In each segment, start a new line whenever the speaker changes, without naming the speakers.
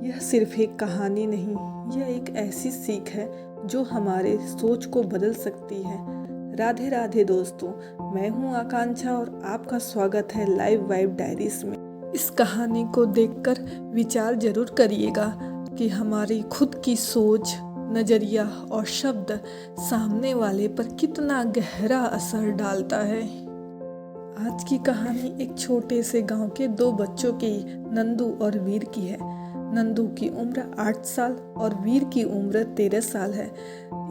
यह सिर्फ एक कहानी नहीं, यह एक ऐसी सीख है जो हमारे सोच को बदल सकती है। राधे राधे दोस्तों, मैं हूं आकांक्षा और आपका स्वागत है लाइव वाइब डायरीज में। इस कहानी को देखकर विचार जरूर करिएगा कि हमारी खुद की सोच, नज़रिया और शब्द सामने वाले पर कितना गहरा असर डालता है। आज की कहानी एक छोटे से गांव के दो बच्चों की, नंदू और वीर की है। नंदू की उम्र 8 साल और वीर की उम्र 13 साल है।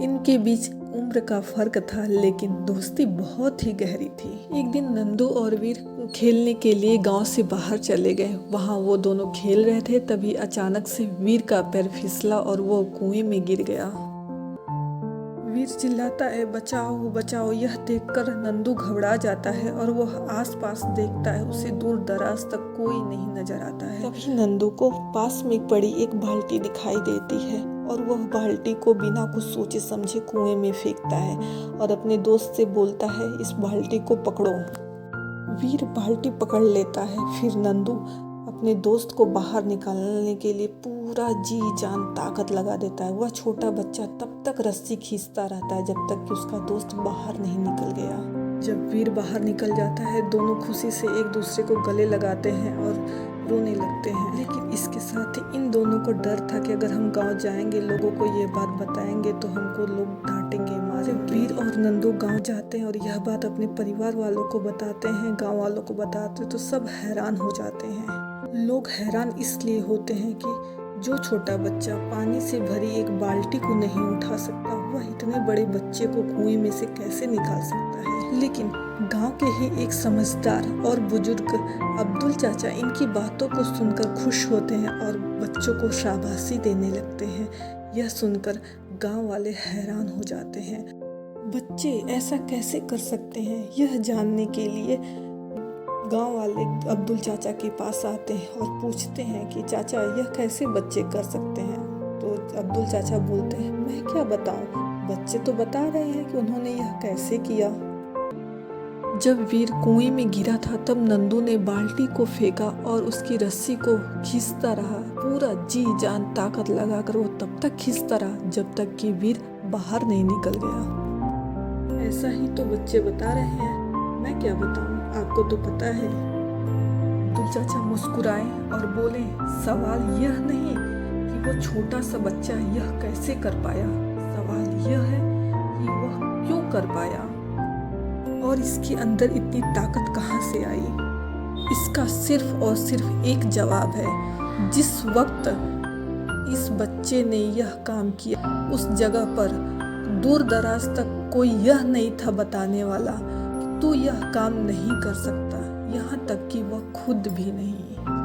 इनके बीच उम्र का फर्क था, लेकिन दोस्ती बहुत ही गहरी थी। एक दिन नंदू और वीर खेलने के लिए गांव से बाहर चले गए। वहां वो दोनों खेल रहे थे, तभी अचानक से वीर का पैर फिसला और वो कुएं में गिर गया। वीर चिल्लाता है, बचाओ बचाओ। यह देखकर नंदू घबरा जाता है और वह आसपास देखता है। उसे दूर दराज तक कोई नहीं नजर आता है। तभी नंदू को पास में पड़ी एक बाल्टी दिखाई देती है और वह बाल्टी को बिना कुछ सोचे समझे कुएं में फेंकता है और अपने दोस्त से बोलता है, इस बाल्टी को पकड़ो। वीर बाल्टी पकड़ लेता है। फिर नंदू अपने दोस्त को बाहर निकालने के लिए पूरा जी जान ताकत लगा देता है। वह छोटा बच्चा तब तक रस्सी खींचता रहता है जब तक कि उसका दोस्त बाहर नहीं निकल गया। जब वीर बाहर निकल जाता है, दोनों खुशी से एक दूसरे को गले लगाते हैं और रोने लगते हैं। लेकिन इसके साथ ही इन दोनों को डर था कि अगर हम गांव जाएंगे, लोगों को ये बात बताएंगे तो हमको लोग डांटेंगे, मारेंगे। वीर और नंदू गांव जाते हैं और यह बात अपने परिवार वालों को बताते हैं, गांव वालों को बताते हैं तो सब हैरान हो जाते हैं। लोग हैरान इसलिए होते हैं कि जो छोटा बच्चा पानी से भरी एक बाल्टी को नहीं उठा सकता, वह इतने बड़े बच्चे को कुएं में से कैसे निकाल सकता है। लेकिन गांव के ही एक समझदार और बुजुर्ग अब्दुल चाचा इनकी बातों को सुनकर खुश होते हैं और बच्चों को शाबाशी देने लगते हैं। यह सुनकर गांव वाले हैरान हो जाते हैं। बच्चे ऐसा कैसे कर सकते हैं, यह जानने के लिए गांव वाले अब्दुल चाचा के पास आते हैं और पूछते हैं कि चाचा, यह कैसे बच्चे कर सकते हैं। तो अब्दुल चाचा बोलते हैं, मैं क्या बताऊं, बच्चे तो बता रहे हैं कि उन्होंने यह कैसे किया। जब वीर कुएं में गिरा था, तब नंदू ने बाल्टी को फेंका और उसकी रस्सी को खींचता रहा। पूरा जी जान ताकत लगाकर वो तब तक खींचता रहा जब तक कि वीर बाहर नहीं निकल गया। ऐसा ही तो बच्चे बता रहे हैं, मैं क्या बताऊं, आपको तो पता है। अब्दुल चाचा मुस्कुराए और बोले, सवाल यह नहीं कि वो छोटा सा बच्चा यह कैसे कर पाया, सवाल यह है कि वह क्यों कर पाया और इसके अंदर इतनी ताकत कहाँ से आई। इसका सिर्फ और सिर्फ एक जवाब है। जिस वक्त इस बच्चे ने यह काम किया, उस जगह पर दूर दराज तक कोई यह नहीं था बताने वाला तू यह काम नहीं कर सकता, यहाँ तक कि वह खुद भी नहीं।